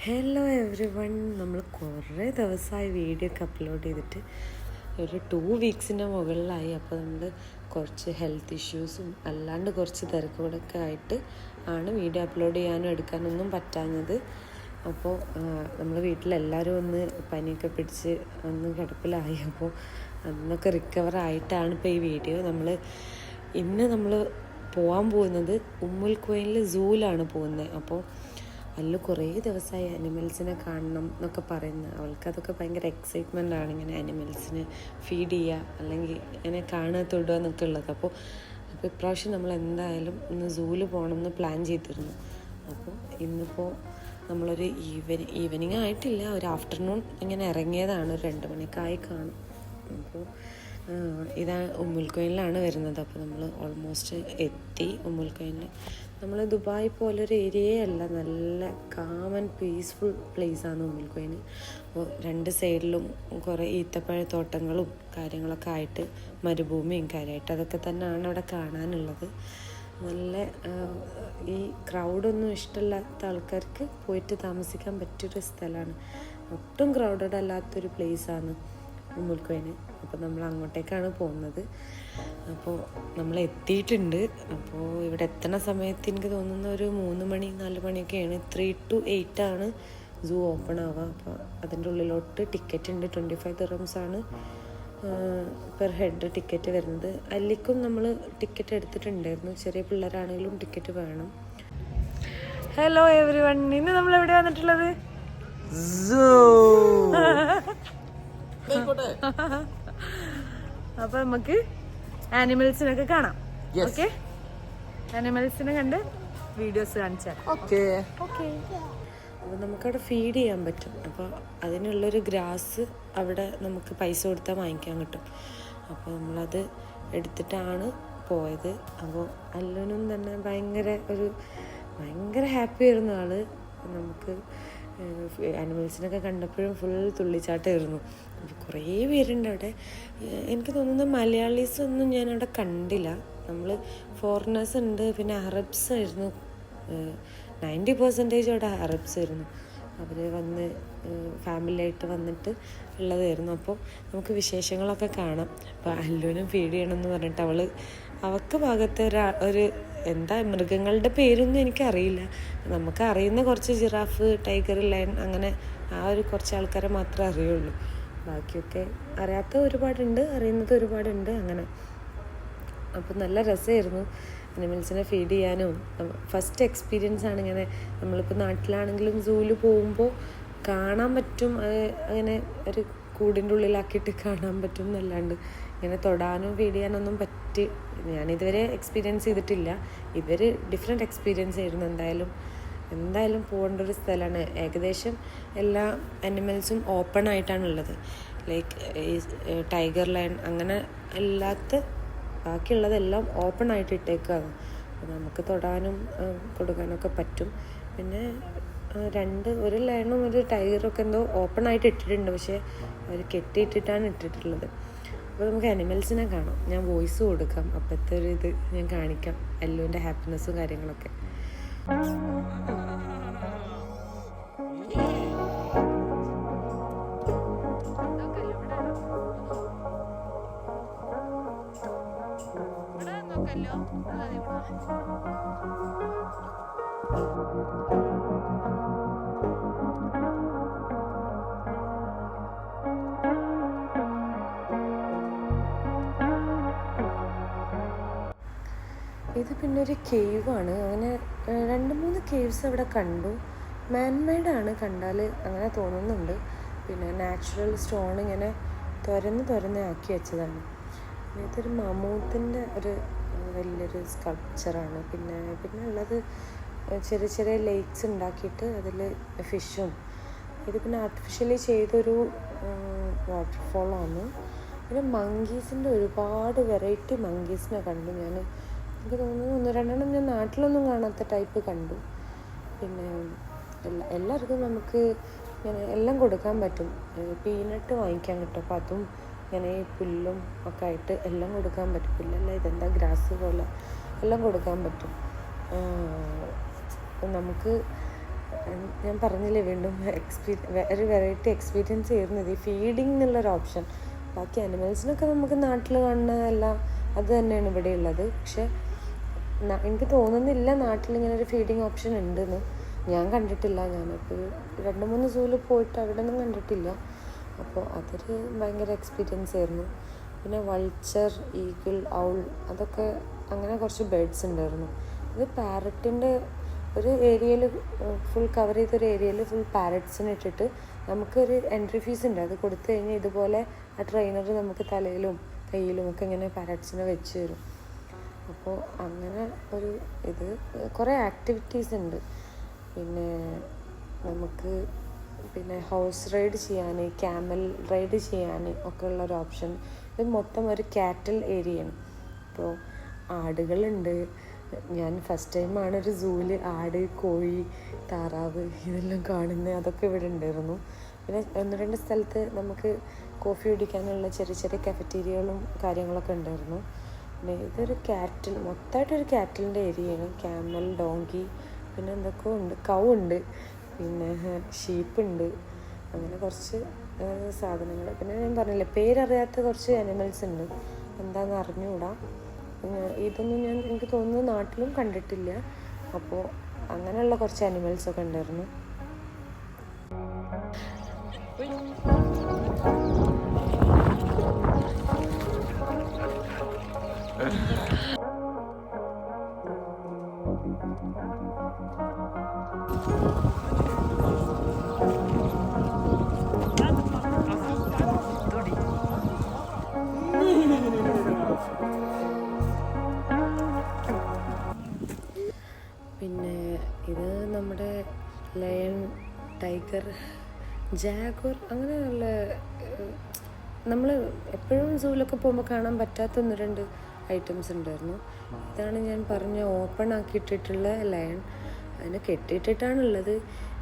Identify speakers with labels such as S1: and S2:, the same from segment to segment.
S1: Hello every one. നമ്മൾ കുറേ ദിവസമായി വീഡിയോ ഒക്കെ അപ്ലോഡ് ചെയ്തിട്ട് ഒരു 2 വീക്സിൻ്റെ മുകളിലായി. അപ്പോൾ നമ്മൾ കുറച്ച് ഹെൽത്ത് ഇഷ്യൂസും അല്ലാണ്ട് കുറച്ച് തിരക്കുകളൊക്കെ ആയിട്ട് ആണ് വീഡിയോ അപ്ലോഡ് ചെയ്യാനും എടുക്കാനൊന്നും പറ്റാഞ്ഞത്. അപ്പോൾ നമ്മൾ വീട്ടിലെല്ലാവരും ഒന്ന് പനിയൊക്കെ പിടിച്ച് ഒന്ന് കിടപ്പിലായി. അപ്പോൾ അന്നൊക്കെ റിക്കവർ ആയിട്ടാണ് ഇപ്പോൾ ഈ വീഡിയോ. ഇന്ന് നമ്മൾ പോകാൻ പോകുന്നത് ഉമ്മുൽ ഖുവൈനിൽ സൂവിലാണ് പോകുന്നത്. അപ്പോൾ അതിൽ കുറേ ദിവസമായി അനിമൽസിനെ കാണണം എന്നൊക്കെ പറയുന്നത്. അവൾക്കതൊക്കെ ഭയങ്കര എക്സൈറ്റ്മെൻ്റ് ആണ്, ഇങ്ങനെ അനിമൽസിന് ഫീഡ് ചെയ്യുക അല്ലെങ്കിൽ ഇങ്ങനെ കാണുക തൊടുക എന്നൊക്കെ ഉള്ളത്. അപ്പോൾ ഇപ്രാവശ്യം നമ്മൾ എന്തായാലും ഇന്ന് സൂവിൽ പോകണമെന്ന് പ്ലാൻ ചെയ്തിരുന്നു. അപ്പോൾ ഇന്നിപ്പോൾ നമ്മളൊരു ഈവനിങ് ആയിട്ടില്ല, ഒരു ആഫ്റ്റർനൂൺ ഇങ്ങനെ ഇറങ്ങിയതാണ്. ഒരു 2 മണിക്കായി കാണും. അപ്പോൾ ഇതാണ് ഉമ്മുൽ ഖുവൈനിലാണ് വരുന്നത്. അപ്പോൾ നമ്മൾ ഓൾമോസ്റ്റ് എത്തി ഉമ്മുൽ ഖുവൈനിൽ. നമ്മൾ ദുബായ് പോലൊരു ഏരിയയേ അല്ല, നല്ല കാം ആൻഡ് പീസ്ഫുൾ പ്ലേസാണ് ഉമ്മുൽ ഖുവൈൻ. അപ്പോൾ 2 സൈഡിലും കുറേ ഈത്തപ്പഴത്തോട്ടങ്ങളും കാര്യങ്ങളൊക്കെ ആയിട്ട്, മരുഭൂമിയും കാര്യമായിട്ട് അതൊക്കെ തന്നെയാണ് അവിടെ കാണാനുള്ളത്. നല്ല ഈ ക്രൗഡൊന്നും ഇഷ്ടമില്ലാത്ത ആൾക്കാർക്ക് പോയിട്ട് താമസിക്കാൻ പറ്റിയൊരു സ്ഥലമാണ്. ഒട്ടും ക്രൗഡഡ് അല്ലാത്തൊരു പ്ലേസാണ് ഉമ്മുൽ ഖുവൈൻ. അപ്പോൾ നമ്മൾ അങ്ങോട്ടേക്കാണ് പോകുന്നത്. അപ്പോൾ നമ്മൾ എത്തിയിട്ടുണ്ട്. അപ്പോൾ ഇവിടെ എത്തണ സമയത്ത് എനിക്ക് തോന്നുന്ന ഒരു 3 മണി 4 മണിയൊക്കെയാണ്. 3 to 8 ആണ് സൂ ഓപ്പൺ ആവുക. അപ്പോൾ അതിൻ്റെ ഉള്ളിലോട്ട് ടിക്കറ്റ് ഉണ്ട്. 25 ദിർഹംസ് ആണ് പെർ ഹെഡ് ടിക്കറ്റ് വരുന്നത്. അല്ലിക്കും നമ്മൾ ടിക്കറ്റ് എടുത്തിട്ടുണ്ടായിരുന്നു. ചെറിയ പിള്ളേരാണെങ്കിലും ടിക്കറ്റ് വേണം. Hello every one. ഇന്ന് നമ്മൾ എവിടെ വന്നിട്ടുള്ളത്? അപ്പൊ നമുക്ക് ആനിമൽസിനൊക്കെ കാണാം. ഓക്കെ, ആനിമൽസിനെ കണ്ട് വീഡിയോസ് കാണിച്ചാൽ ഓക്കെ. അപ്പോൾ നമുക്കവിടെ ഫീഡ് ചെയ്യാൻ പറ്റും. അപ്പോൾ അതിനുള്ളൊരു ഗ്രാസ് അവിടെ നമുക്ക് പൈസ കൊടുത്താൽ വാങ്ങിക്കാൻ കിട്ടും. അപ്പോൾ നമ്മളത് എടുത്തിട്ടാണ് പോയത്. അപ്പോൾ അല്ലനും തന്നെ ഭയങ്കര ഹാപ്പി ആയിരുന്നു ആള്. നമുക്ക് ആനിമൽസിനൊക്കെ കണ്ടപ്പോഴും ഫുൾ തുള്ളിച്ചാട്ടമായിരുന്നു. കുറേ പേരുണ്ട് അവിടെ. എനിക്ക് തോന്നുന്നത് മലയാളീസൊന്നും ഞാനവിടെ കണ്ടില്ല. നമ്മൾ ഫോറിനേഴ്സ് ഉണ്ട്, പിന്നെ അറബ്സ് ആയിരുന്നു. 90% അവിടെ അറബ്സ് ആയിരുന്നു. അവർ വന്ന് ഫാമിലിയായിട്ട് വന്നിട്ട് ഉള്ളതായിരുന്നു. അപ്പോൾ നമുക്ക് വിശേഷങ്ങളൊക്കെ കാണാം. അപ്പോൾ അല്ലുവിനും ഫീഡ് ചെയ്യണമെന്ന് പറഞ്ഞിട്ട് അവൾക്ക് ഭാഗത്ത് ഒരു എന്താ മൃഗങ്ങളുടെ പേരൊന്നും എനിക്കറിയില്ല. നമുക്ക് അറിയുന്ന കുറച്ച് ജിറാഫ്, ടൈഗർ, ലയൺ, അങ്ങനെ കുറച്ച് ആൾക്കാരെ മാത്രമേ അറിയുള്ളൂ. ബാക്കിയൊക്കെ അറിയാത്ത ഒരുപാടുണ്ട്, അറിയുന്നത് ഒരുപാടുണ്ട് അങ്ങനെ. അപ്പോൾ നല്ല രസമായിരുന്നു അനിമൽസിനെ ഫീഡ് ചെയ്യാനും. ഫസ്റ്റ് എക്സ്പീരിയൻസ് ആണ് ഇങ്ങനെ. നമ്മളിപ്പോൾ നാട്ടിലാണെങ്കിലും സൂവിൽ പോകുമ്പോൾ കാണാൻ പറ്റും, അങ്ങനെ ഒരു കൂടിൻ്റെ ഉള്ളിലാക്കിയിട്ട് കാണാൻ പറ്റും എന്നല്ലാണ്ട് ഇങ്ങനെ തൊടാനും ഫീഡ് ചെയ്യാനൊന്നും ഞാനിതുവരെ എക്സ്പീരിയൻസ് ചെയ്തിട്ടില്ല. ഇവർ ഡിഫറെൻറ്റ് എക്സ്പീരിയൻസ് ആയിരുന്നു. എന്തായാലും പോകേണ്ട ഒരു സ്ഥലമാണ്. ഏകദേശം എല്ലാ അനിമൽസും ഓപ്പൺ ആയിട്ടാണുള്ളത്. ലൈക്ക് ഈ ടൈഗർ, ലയൺ അങ്ങനെ ബാക്കിയുള്ളതെല്ലാം ഓപ്പൺ ആയിട്ട് ഇട്ടേക്കാണ്. നമുക്ക് തൊടാനും കൊടുക്കാനൊക്കെ പറ്റും. പിന്നെ ഒരു ലയണും ഒരു ടൈഗറൊക്കെ എന്തോ ഓപ്പൺ ആയിട്ട് ഇട്ടിട്ടുണ്ട്, പക്ഷേ അവർ കെട്ടിയിട്ടിട്ടാണ് ഇട്ടിട്ടുള്ളത്. അപ്പോൾ നമുക്ക് അനിമൽസിനെ കാണാം. ഞാൻ വോയിസ് കൊടുക്കാം. അപ്പോഴത്തെ ഇത് ഞാൻ കാണിക്കാം, അല്ലുവിൻ്റെ ഹാപ്പിനെസ്സും കാര്യങ്ങളൊക്കെ. ഇത് പിന്നെ ഒരു കേവാണ്. അങ്ങനെ 2-3 കേവ്സ് അവിടെ കണ്ടു. മാൻമെയ്ഡാണ് കണ്ടാൽ അങ്ങനെ തോന്നുന്നുണ്ട്. പിന്നെ നാച്ചുറൽ സ്റ്റോൺ ഇങ്ങനെ തുരന്ന് ആക്കി വെച്ചതാണ്. ഇതൊരു മമൂത്തിൻ്റെ വലിയൊരു സ്കൾപ്ചറാണ്. പിന്നെ ഉള്ളത് ചെറിയ ലേക്സ് ഉണ്ടാക്കിയിട്ട് അതിൽ ഫിഷും. ഇത് പിന്നെ ആർട്ടിഫിഷ്യലി ചെയ്തൊരു വാട്ടർഫോളാണ്. പിന്നെ മങ്കീസിൻ്റെ ഒരുപാട് വെറൈറ്റി മങ്കീസിനെ കണ്ടു ഞാൻ. എനിക്ക് തോന്നുന്നു 1-2 ഞാൻ നാട്ടിലൊന്നും കാണാത്ത ടൈപ്പ് കണ്ടു. പിന്നെ എല്ലാവർക്കും നമുക്ക് ഇങ്ങനെ എല്ലാം കൊടുക്കാൻ പറ്റും. പീനട്ട് വാങ്ങിക്കാൻ കിട്ടും. അപ്പോൾ അതും ഇങ്ങനെ പുല്ലും ഒക്കെ ആയിട്ട് എല്ലാം കൊടുക്കാൻ പറ്റും. പുല്ലല്ല, ഇതെന്താ ഗ്രാസ് പോലെ എല്ലാം കൊടുക്കാൻ പറ്റും. നമുക്ക് ഞാൻ പറഞ്ഞില്ലേ വീണ്ടും ഒരു വെറൈറ്റി എക്സ്പീരിയൻസ് ചെയ്യുന്നത് ഈ ഫീഡിങ് എന്നുള്ളൊരു ഓപ്ഷൻ. ബാക്കി അനിമൽസിനൊക്കെ നമുക്ക് നാട്ടിൽ കാണുന്ന എല്ലാം അത് തന്നെയാണ് ഇവിടെ ഉള്ളത്. പക്ഷെ എനിക്ക് തോന്നുന്നില്ല നാട്ടിലിങ്ങനെ ഒരു ഫീഡിങ് ഓപ്ഷൻ ഉണ്ടെന്ന്. ഞാൻ കണ്ടിട്ടില്ല. ഞാനിപ്പോൾ 2-3 സൂവിൽ പോയിട്ട് അവിടെ ഒന്നും കണ്ടിട്ടില്ല. അപ്പോൾ അതൊരു ഭയങ്കര എക്സ്പീരിയൻസ് ആയിരുന്നു. പിന്നെ വൾച്ചർ, ഈഗിൾ, ഔൾ, അതൊക്കെ അങ്ങനെ കുറച്ച് ബേർഡ്സ് ഉണ്ടായിരുന്നു. ഇത് പാരറ്റിൻ്റെ ഒരു ഏരിയയിൽ ഫുൾ കവർ ചെയ്തൊരു ഏരിയയിൽ ഫുൾ പാരറ്റ്സിനെ ഇട്ടിട്ട് നമുക്കൊരു എൻട്രി ഫീസ് ഉണ്ട്. അത് കൊടുത്തു കഴിഞ്ഞാൽ ഇതുപോലെ ആ ട്രെയിനർ നമുക്ക് തലയിലും കയ്യിലും ഒക്കെ ഇങ്ങനെ പാരറ്റ്സിനെ വെച്ച് തരും. അപ്പോൾ അങ്ങനെ ഒരു ഇത് കുറേ ആക്ടിവിറ്റീസ് ഉണ്ട്. പിന്നെ നമുക്ക് ഹൗസ് റൈഡ് ചെയ്യാൻ, ക്യാമൽ റൈഡ് ചെയ്യാൻ ഒക്കെ ഉള്ളൊരു ഓപ്ഷൻ. ഇത് മൊത്തം ഒരു കാറ്റൽ ഏരിയയാണ്. അപ്പോൾ ആടുകളുണ്ട്. ഞാൻ ഫസ്റ്റ് ടൈമാണ് ഒരു സൂവിൽ ആട്, കോഴി, താറാവ് ഇതെല്ലാം കാണുന്നത്. അതൊക്കെ ഇവിടെ ഉണ്ടായിരുന്നു. പിന്നെ 1-2 സ്ഥലത്ത് നമുക്ക് കോഫി കുടിക്കാനുള്ള ചെറിയ ചെറിയ കഫറ്റീരിയകളും കാര്യങ്ങളൊക്കെ ഉണ്ടായിരുന്നു. പിന്നെ ഇതൊരു കാറ്റിൽ, മൊത്തമായിട്ടൊരു കാറ്റിലിൻ്റെ ഏരിയയാണ്. ക്യാമൽ, ഡോങ്കി, പിന്നെ എന്തൊക്കെയോ ഉണ്ട്, കൗ ഉണ്ട്, പിന്നെ ഷീപ്പുണ്ട്, അങ്ങനെ കുറച്ച് സാധനങ്ങൾ. പിന്നെ ഞാൻ പറഞ്ഞില്ലേ പേരറിയാത്ത കുറച്ച് അനിമൽസ് ഉണ്ട്, എന്താണെന്ന് അറിഞ്ഞുകൂടാ. ഇതൊന്നും എനിക്ക് തോന്നുന്നു നാട്ടിലും കണ്ടിട്ടില്ല. അപ്പോൾ അങ്ങനെയുള്ള കുറച്ച് അനിമൽസൊക്കെ ഉണ്ടായിരുന്നു. പിന്നെ ഇത് നമ്മുടെ ലയൺ, ടൈഗർ, ജാഗ്വർ, അങ്ങനെ നല്ല നമ്മൾ എപ്പോഴും സൂവിലൊക്കെ പോകുമ്പോൾ കാണാൻ പറ്റാത്ത 1-2 ഐറ്റംസ് ഉണ്ടായിരുന്നു. ഇതാണ് ഞാൻ പറഞ്ഞ ഓപ്പൺ ആക്കിയിട്ടിട്ടുള്ള ലയൺ. അതിനെ കെട്ടിയിട്ടിട്ടാണുള്ളത്.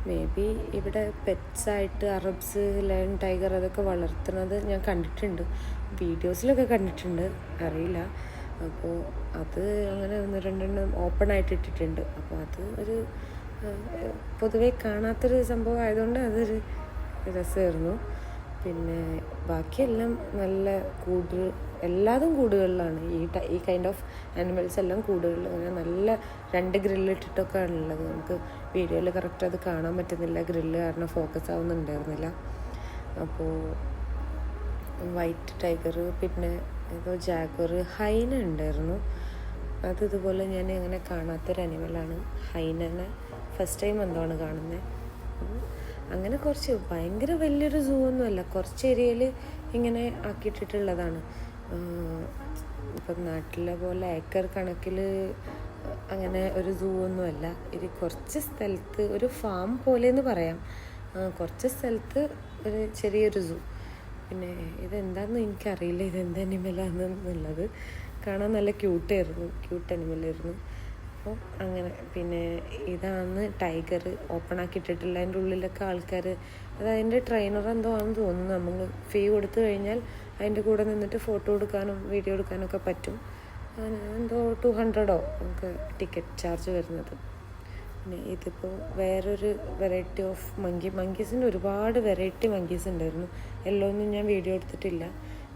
S1: മേ ബി ഇവിടെ പെറ്റ്സായിട്ട് അറബ്സ് ലയൺ, ടൈഗർ അതൊക്കെ വളർത്തുന്നത് ഞാൻ കണ്ടിട്ടുണ്ട്, വീഡിയോസിലൊക്കെ കണ്ടിട്ടുണ്ട്, അറിയില്ല. അപ്പോൾ അത് അങ്ങനെ 1-2 ഓപ്പൺ ആയിട്ട് ഇട്ടിട്ടുണ്ട്. അപ്പോൾ അത് ഒരു പൊതുവെ കാണാത്തൊരു സംഭവം ആയതുകൊണ്ട് അതൊരു രസമായിരുന്നു. പിന്നെ ബാക്കിയെല്ലാം നല്ല എല്ലാതും കൂടുകളിലാണ്. ഈ കൈൻഡ് ഓഫ് ആനിമൽസ് എല്ലാം കൂടുകളിൽ അങ്ങനെ നല്ല 2 ഗ്രില്ലിട്ടിട്ടൊക്കെ ആണുള്ളത്. നമുക്ക് വീഡിയോയിൽ കറക്റ്റ് അത് കാണാൻ പറ്റുന്നില്ല, ഗ്രില്ല് കാരണം ഫോക്കസ് ആവുന്നുണ്ടായിരുന്നില്ല. അപ്പോൾ വൈറ്റ് ടൈഗർ, പിന്നെ ഏതോ ജാഗ്വർ, ഹൈന ഉണ്ടായിരുന്നു. അത് ഇതുപോലെ ഞാൻ അങ്ങനെ കാണാത്തൊരു അനിമലാണ്. ഹൈനനെ ഫസ്റ്റ് ടൈം എന്താണ് കാണുന്നത്. അങ്ങനെ കുറച്ച് ഭയങ്കര വലിയൊരു സൂ ഒന്നുമല്ല, കുറച്ച് ഏരിയയിൽ ഇങ്ങനെ ആക്കിയിട്ടിട്ടുള്ളതാണ്. ഇപ്പം നാട്ടിലെ പോലെ ഏക്കർ കണക്കിൽ അങ്ങനെ ഒരു സൂ ഒന്നുമല്ല. ഇത് കുറച്ച് സ്ഥലത്ത് ഒരു ഫാം പോലെയെന്ന് പറയാം. കുറച്ച് സ്ഥലത്ത് ഒരു ചെറിയൊരു സൂ. പിന്നെ ഇതെന്താണെന്ന് എനിക്കറിയില്ല, ഇതെന്ത് അനിമലാണെന്നുള്ളത്. കാണാൻ നല്ല ക്യൂട്ട് അനിമലായിരുന്നു. അപ്പോൾ അങ്ങനെ പിന്നെ ഇതാണ് ടൈഗർ, ഓപ്പൺ ആക്കിയിട്ടിട്ടില്ല. അതിൻ്റെ ഉള്ളിലൊക്കെ ആൾക്കാർ, അത് അതിൻ്റെ ട്രെയിനർ എന്തോ ആണെന്ന് തോന്നുന്നു. നമ്മൾ ഫീ കൊടുത്തു കഴിഞ്ഞാൽ അതിൻ്റെ കൂടെ നിന്നിട്ട് ഫോട്ടോ എടുക്കാനും വീഡിയോ എടുക്കാനൊക്കെ പറ്റും. എന്തോ 200 നമുക്ക് ടിക്കറ്റ് ചാർജ് വരുന്നത്. പിന്നെ ഇതിപ്പോൾ വേറൊരു വെറൈറ്റി ഓഫ് മങ്കീസിൻ്റെ ഒരുപാട് വെറൈറ്റി മങ്കീസ് ഉണ്ടായിരുന്നു. എല്ലാം ഒന്നും ഞാൻ വീഡിയോ എടുത്തിട്ടില്ല,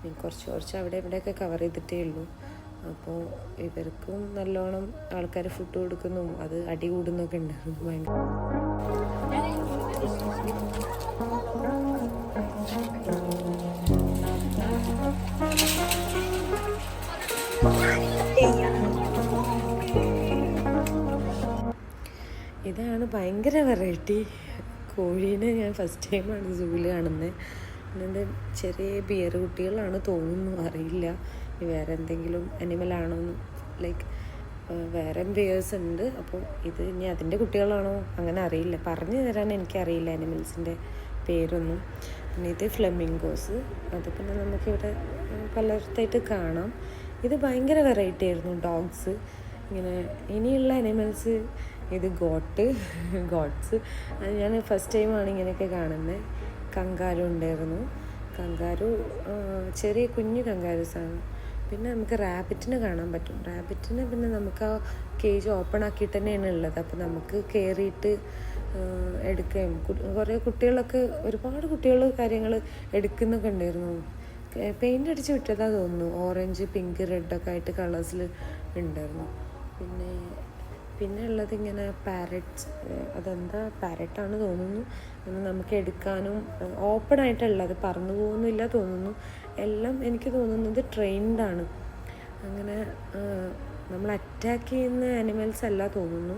S1: ഞാൻ കുറച്ച് അവിടെ ഇവിടെയൊക്കെ കവർ ചെയ്തിട്ടേ ഉള്ളൂ. അപ്പോൾ ഇവർക്കും നല്ലോണം ആൾക്കാർ ഫുഡ് കൊടുക്കുന്നു, അത് അടി കൂടുന്നൊക്കെ ഉണ്ടായിരുന്നു ഭയങ്കര. ഇതാണ് ഭയങ്കര വെറൈറ്റി കോഴീനെ. ഞാൻ ഫസ്റ്റ് ടൈമാണ് സൂവിൽ കാണുന്നത്. പിന്നെ ചെറിയ ബിയർ കുട്ടികളാണ് തോന്നുന്നു, അറിയില്ല വേറെ എന്തെങ്കിലും അനിമലാണോന്ന്. ലൈക്ക് വേറെ ബിയേഴ്സ് ഉണ്ട്. അപ്പോൾ ഇത് ഇനി അതിൻ്റെ കുട്ടികളാണോ അങ്ങനെ അറിയില്ല, പറഞ്ഞു തരാൻ എനിക്കറിയില്ല അനിമൽസിൻ്റെ പേരൊന്നും. പിന്നെ ഇത് ഫ്ലെമിംഗോസ്, അത് പിന്നെ നമുക്കിവിടെ പലയിടത്തായിട്ട് കാണാം. ഇത് ഭയങ്കര വെറൈറ്റി ആയിരുന്നു. ഡോഗ്സ് ഇങ്ങനെ. ഇനിയുള്ള അനിമൽസ് ഇത് ഗോട്ട്സ് അത് ഞാൻ ഫസ്റ്റ് ടൈമാണ് ഇങ്ങനെയൊക്കെ കാണുന്നത്. കങ്കാരു ഉണ്ടായിരുന്നു. കങ്കാരു ചെറിയ കുഞ്ഞു കങ്കാരൂസാണ്. പിന്നെ നമുക്ക് റാബിറ്റിനെ കാണാൻ പറ്റും. റാബിറ്റിനെ പിന്നെ നമുക്ക് ആ കേജ് ഓപ്പൺ ആക്കിയിട്ട് തന്നെയാണ് ഉള്ളത്. അപ്പോൾ നമുക്ക് കയറിയിട്ട് എടുക്കുകയും കുറേ കുട്ടികളൊക്കെ ഒരുപാട് കുട്ടികൾ കാര്യങ്ങൾ എടുക്കുന്നൊക്കെ ഉണ്ടായിരുന്നു. പെയിൻ്റ് അടിച്ച് വിട്ടതാ തോന്നുന്നു. ഓറഞ്ച്, പിങ്ക്, റെഡൊക്കെ ആയിട്ട് കളേഴ്സിൽ ഉണ്ടായിരുന്നു. പിന്നെ ഉള്ളത് ഇങ്ങനെ പാരറ്റ്സ്, അതെന്താ പാരറ്റാണ് തോന്നുന്നു. നമുക്ക് എടുക്കാനും ഓപ്പൺ ആയിട്ടുള്ളത്, പറന്നു പോകുന്നില്ല തോന്നുന്നു. എല്ലാം എനിക്ക് തോന്നുന്നത് ട്രെയിൻഡാണ്. അങ്ങനെ നമ്മൾ അറ്റാക്ക് ചെയ്യുന്ന ആനിമൽസ് അല്ല തോന്നുന്നു.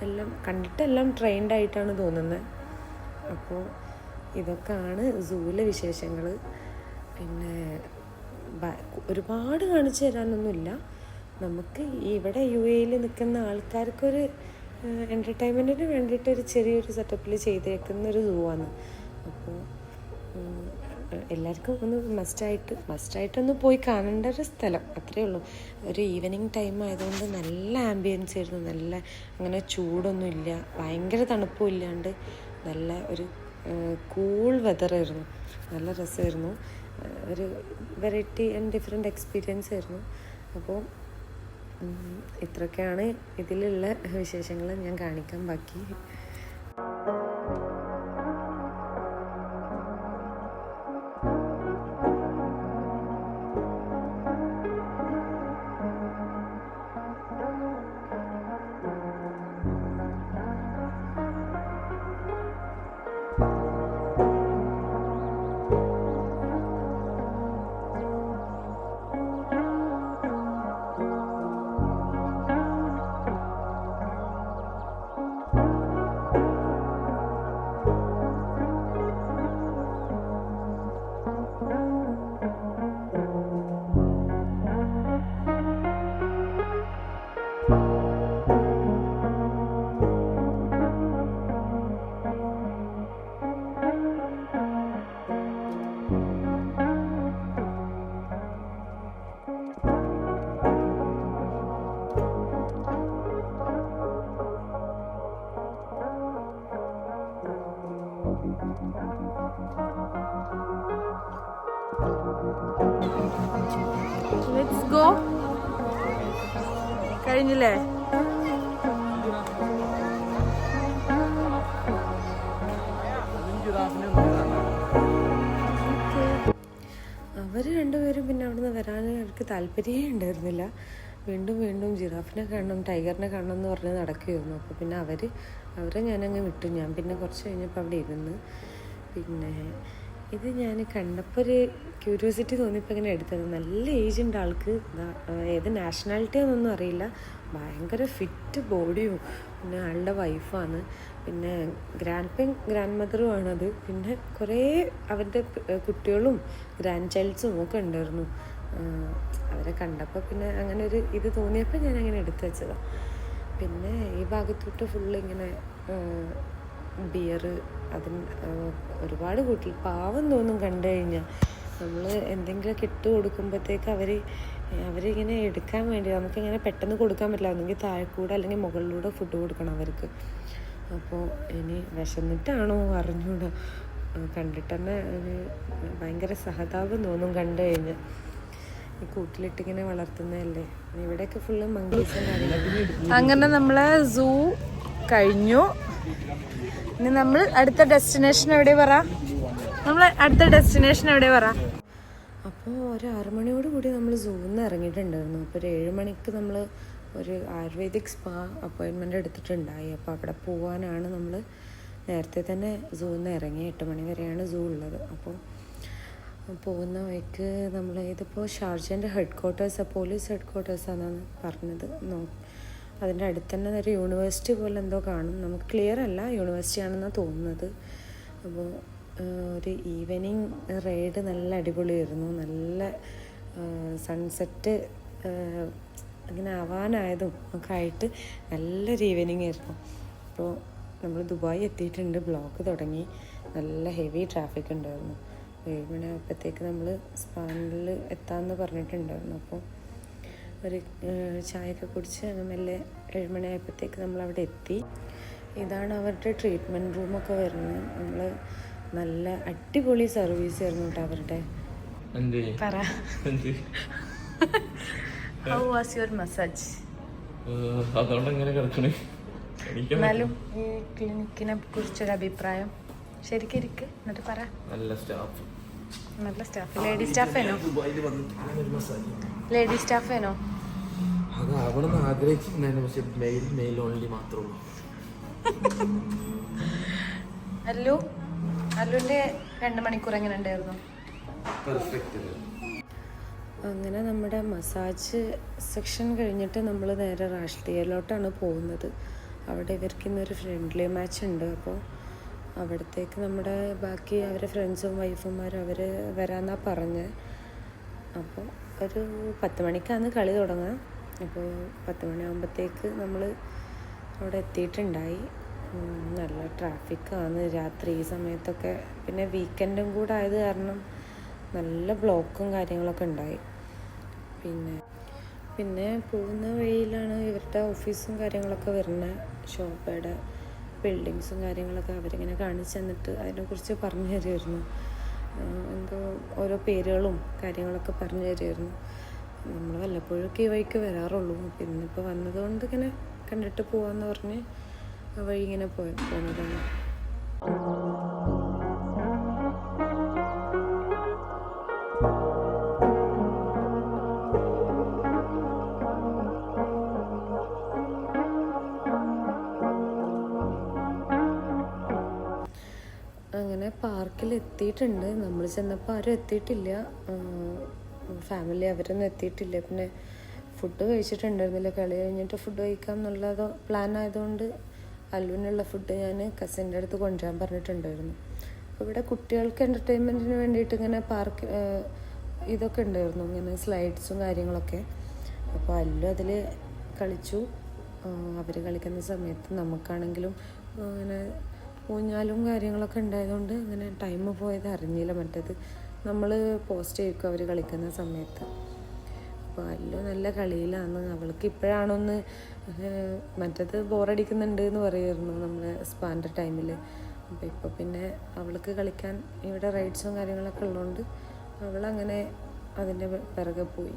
S1: എല്ലാം കണ്ടിട്ടെല്ലാം ട്രെയിൻഡായിട്ടാണ് തോന്നുന്നത്. അപ്പോൾ ഇതൊക്കെയാണ് സൂവിലെ വിശേഷങ്ങൾ. പിന്നെ ഒരുപാട് കാണിച്ചു തരാനൊന്നുമില്ല. നമുക്ക് ഇവിടെ UAE നിൽക്കുന്ന ആൾക്കാർക്കൊരു എൻ്റർടൈൻമെൻറ്റിന് വേണ്ടിയിട്ടൊരു ചെറിയൊരു സെറ്റപ്പിൽ ചെയ്തേക്കുന്നൊരു സൂ ആണ്. അപ്പോൾ എല്ലാവർക്കും ഒന്ന് മസ്റ്റായിട്ടൊന്ന് പോയി കാണേണ്ട ഒരു സ്ഥലം, അത്രയേ ഉള്ളൂ. ഒരു ഈവനിങ് ടൈം ആയതുകൊണ്ട് നല്ല ആംബിയൻസ് ആയിരുന്നു. നല്ല അങ്ങനെ ചൂടൊന്നും ഇല്ല, ഭയങ്കര തണുപ്പും ഇല്ലാണ്ട് നല്ല ഒരു കൂൾ വെതറായിരുന്നു. നല്ല രസമായിരുന്നു. ഒരു വെറൈറ്റി ആൻഡ് ഡിഫറെൻ്റ് എക്സ്പീരിയൻസ് ആയിരുന്നു. അപ്പോൾ ഇത്രയൊക്കെയാണ് ഇതിലുള്ള വിശേഷങ്ങൾ ഞാൻ കാണിക്കാൻ ബാക്കി. Let's go. കഴിഞ്ഞില്ലേ? അവർ രണ്ടുപേരും പിന്നെ അവിടുന്ന് വരാൻ അവർക്ക് താല്പര്യമേ ഉണ്ടായിരുന്നില്ല. വീണ്ടും ജിറാഫിനെ കാണണം, ടൈഗറിനെ കാണണം എന്ന് പറഞ്ഞ് നടക്കുകയായിരുന്നു. അപ്പോൾ പിന്നെ അവരെ ഞാനങ്ങ് വിട്ടു. ഞാൻ പിന്നെ കുറച്ച് കഴിഞ്ഞപ്പോൾ അവിടെ ഇരുന്ന്. പിന്നെ ഇത് ഞാൻ കണ്ടപ്പോൾ ഒരു ക്യൂരിയോസിറ്റി തോന്നിയപ്പോൾ ഇങ്ങനെ എടുത്തത്. നല്ല ഏജ് ഉണ്ട് ആൾക്ക്, ഏത് നാഷണാലിറ്റി ആണെന്നൊന്നും അറിയില്ല. ഭയങ്കര ഫിറ്റ് ബോഡിയും. പിന്നെ ആളുടെ വൈഫാണ്, പിന്നെ ഗ്രാൻഡ് മദറും ആണത്. പിന്നെ കുറേ അവരുടെ കുട്ടികളും ഗ്രാൻഡ് ചൈൽഡ്സും ഒക്കെ ഉണ്ടായിരുന്നു. അവരെ കണ്ടപ്പോൾ പിന്നെ അങ്ങനെ ഒരു ഇത് തോന്നിയപ്പോൾ ഞാൻ അങ്ങനെ എടുത്തു വെച്ചതാണ്. പിന്നെ ഈ ഭാഗത്തോട്ട് ഫുള്ള് ഇങ്ങനെ ബിയർ, അതിന് ഒരുപാട് കൂട്ടി പാവം തോന്നും കണ്ടു കഴിഞ്ഞാൽ. നമ്മൾ എന്തെങ്കിലുമൊക്കെ ഇട്ട് കൊടുക്കുമ്പോഴത്തേക്ക് അവരിങ്ങനെ എടുക്കാൻ വേണ്ടി നമുക്കിങ്ങനെ പെട്ടെന്ന് കൊടുക്കാൻ പറ്റില്ല. ഒന്നെങ്കിൽ താഴെക്കൂടെ അല്ലെങ്കിൽ മുകളിലൂടെ ഫുഡ് കൊടുക്കണം അവർക്ക്. അപ്പോൾ ഇനി വിശന്നിട്ടാണോ അറിഞ്ഞൂടാ, കണ്ടിട്ട് തന്നെ ഒരു ഭയങ്കര സഹതാപം തോന്നും കണ്ടു കഴിഞ്ഞാൽ. ഈ കൂട്ടിലിട്ടിങ്ങനെ വളർത്തുന്നതല്ലേ. ഇവിടെയൊക്കെ ഫുള്ള് മങ്കീസും കാര്യങ്ങളും. അങ്ങനെ നമ്മളെ സൂ കഴിഞ്ഞു. ഇനി നമ്മൾ അടുത്ത ഡെസ്റ്റിനേഷൻ എവിടെ പറ? അപ്പോൾ ഒരു 6 മണിയോട് കൂടി നമ്മൾ സൂവിൽ നിന്ന് ഇറങ്ങിയിട്ടുണ്ടായിരുന്നു. അപ്പോൾ ഒരു 7 മണിക്ക് നമ്മൾ ഒരു ആയുർവേദിക് സ്പാ അപ്പോയിൻമെൻ്റ് എടുത്തിട്ടുണ്ടായി. അപ്പോൾ അവിടെ പോകാനാണ് നമ്മൾ നേരത്തെ തന്നെ സൂവിൽ നിന്ന് ഇറങ്ങി. 8 മണി വരെയാണ് സൂ ഉള്ളത്. അപ്പോൾ പോകുന്ന വഴിക്ക് ഇതിപ്പോൾ ഷാർജൻ്റെ പോലീസ് ഹെഡ് ക്വാർട്ടേഴ്സാണെന്നാണ് പറഞ്ഞത്. അതിൻ്റെ അടുത്ത് തന്നെ ഒരു യൂണിവേഴ്സിറ്റി പോലെ എന്തോ കാണും. നമുക്ക് ക്ലിയർ അല്ല, യൂണിവേഴ്സിറ്റി ആണെന്നാണ് തോന്നുന്നത്. അപ്പോൾ ഒരു ഈവനിങ് റൈഡ് നല്ല അടിപൊളിയായിരുന്നു. നല്ല സൺസെറ്റ് ഇങ്ങനെ ആവാനായതും ഒക്കെ ആയിട്ട് നല്ലൊരു ഈവനിങ് ആയിരുന്നു. അപ്പോൾ നമ്മൾ ദുബായ് എത്തിയിട്ടുണ്ട്. ബ്ലോക്ക് തുടങ്ങി, നല്ല ഹെവി ട്രാഫിക് ഉണ്ടായിരുന്നു. 7 മണിയായപ്പോഴത്തേക്ക് നമ്മൾ സ്പാനിൽ എത്താമെന്ന് പറഞ്ഞിട്ടുണ്ടായിരുന്നു. അപ്പോൾ ഒരു ചായയൊക്കെ കുടിച്ച് അങ്ങനെ മെല്ലെ 7 മണിയായപ്പോഴത്തേക്ക് നമ്മളവിടെ എത്തി. ഇതാണ് അവരുടെ ട്രീറ്റ്മെൻറ്റ് റൂമൊക്കെ വരുന്നത്. നമ്മൾ നല്ല അടിപൊളി സർവീസ് ആയിരുന്നു കേട്ടോ അവരുടെ.
S2: How was your massage? അതുകൊണ്ട് എങ്ങനെ കിടക്കണേ?
S1: എന്നാലും ഈ ക്ലിനിക്കിനെ കുറിച്ചൊരു അഭിപ്രായം ശരിക്കും ഇരിക്ക് എന്നിട്ട് പറ.
S2: നല്ല സ്റ്റാഫ്.
S1: ലേഡി സ്റ്റാഫേനോ?
S2: അത് അവിടെ നിന്ന് ആഗ്രഹിച്ചിട്ടുണ്ടായിരുന്നു, പക്ഷെ മെയിൽ ഓൺലി മാത്രമേ ഉള്ളൂ.
S1: അല്ലുവിന്റെ 2 മണിക്കൂർ എങ്ങനെ ഉണ്ടായിരുന്നു?
S3: അങ്ങനെ നമ്മുടെ മസാജ് സെക്ഷൻ കഴിഞ്ഞിട്ട് നമ്മൾ നേരെ രാഷ്ട്രീയയിലോട്ടാണ് പോകുന്നത്. അവിടെ ഇവർക്ക് ഇന്നൊരു ഫ്രണ്ട്ലി മാച്ച് ഉണ്ട്. അപ്പോൾ അവിടത്തേക്ക് നമ്മുടെ ബാക്കി അവരെ ഫ്രണ്ട്സും വൈഫുമാരും അവർ വരാമെന്നാണ് പറഞ്ഞത്. അപ്പോൾ ഒരു 10 മണിക്കാണ് കളി തുടങ്ങുക. അപ്പോൾ 10 മണിയാകുമ്പോഴത്തേക്ക് നമ്മൾ അവിടെ എത്തിയിട്ടുണ്ടായി. നല്ല ട്രാഫിക്കാണ് രാത്രി ഈ സമയത്തൊക്കെ. പിന്നെ വീക്കെൻഡും കൂടെ ആയത് കാരണം നല്ല ബ്ലോക്കും കാര്യങ്ങളൊക്കെ ഉണ്ടായി. പിന്നെ പോകുന്ന വഴിയിലാണ് ഇവരുടെ ഓഫീസും കാര്യങ്ങളൊക്കെ വരുന്നത്. ഷോപ്പയുടെ ബിൽഡിങ്സും കാര്യങ്ങളൊക്കെ അവരിങ്ങനെ കാണിച്ചു തന്നിട്ട് അതിനെക്കുറിച്ച് പറഞ്ഞു തരുമായിരുന്നു. എന്തോ ഓരോ പേരുകളും കാര്യങ്ങളൊക്കെ പറഞ്ഞു തരുമായിരുന്നു. നമ്മൾ വല്ലപ്പോഴൊക്കെ ഈ വഴിക്ക് വരാറുള്ളൂ. അപ്പോൾ ഇന്നിപ്പോൾ വന്നതുകൊണ്ട് ഇങ്ങനെ കണ്ടിട്ട് പോകാമെന്ന് പറഞ്ഞ് ആ വഴി ഇങ്ങനെ പോന്നതാണ്. അങ്ങനെ പാർക്കിൽ എത്തിയിട്ടുണ്ട്. നമ്മൾ ചെന്നപ്പോൾ ആരും എത്തിയിട്ടില്ല, ഫാമിലി അവരൊന്നും എത്തിയിട്ടില്ല. പിന്നെ ഫുഡ് കഴിച്ചിട്ടുണ്ടായിരുന്നില്ല. കളി കഴിഞ്ഞിട്ട് ഫുഡ് കഴിക്കാം എന്നുള്ളത് പ്ലാൻ ആയതുകൊണ്ട് അല്ലുവിനുള്ള ഫുഡ് ഞാൻ കസിൻ്റെ അടുത്ത് കൊണ്ടുവരാൻ പറഞ്ഞിട്ടുണ്ടായിരുന്നു. അപ്പോൾ ഇവിടെ കുട്ടികൾക്ക് എൻ്റർടൈൻമെൻറ്റിന് വേണ്ടിയിട്ട് ഇങ്ങനെ പാർക്ക് ഇതൊക്കെ ഉണ്ടായിരുന്നു, ഇങ്ങനെ സ്ലൈഡ്സും കാര്യങ്ങളൊക്കെ. അപ്പോൾ അല്ലു അതിൽ കളിച്ചു. അവർ കളിക്കുന്ന സമയത്ത് നമുക്കാണെങ്കിലും അങ്ങനെ ഊഞ്ഞാലും കാര്യങ്ങളൊക്കെ ഉണ്ടായതുകൊണ്ട് അങ്ങനെ ടൈം പോയത് അറിഞ്ഞില്ല. മറ്റേത് നമ്മൾ പോസ്റ്റ് ചെയ്യിക്കും അവർ കളിക്കുന്ന സമയത്ത്. അപ്പോൾ അല്ലു നല്ല കളിയിലാണ്. അവൾക്ക് ഇപ്പോഴാണൊന്ന് മറ്റേത് ബോറടിക്കുന്നുണ്ട് എന്ന് പറയുമായിരുന്നു നമ്മൾ സ്പാൻ്റെ ടൈമിൽ. അപ്പോൾ ഇപ്പോൾ പിന്നെ അവൾക്ക് കളിക്കാൻ ഇവിടെ റൈഡ്സും കാര്യങ്ങളൊക്കെ ഉള്ളതുകൊണ്ട് അവളങ്ങനെ അതിൻ്റെ പിറകെ പോയി.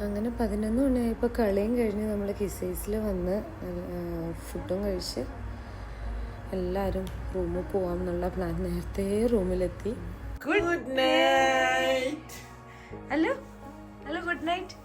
S3: അങ്ങനെ 11 മണിയായപ്പോൾ കളിയും കഴിഞ്ഞ് നമ്മൾ കിസൈസിൽ വന്ന് ഫുഡും കഴിച്ച് എല്ലാവരും റൂമിൽ പോവാം എന്നുള്ള പ്ലാൻ. നേരത്തെ റൂമിലെത്തി.
S1: Good night. Hello good night.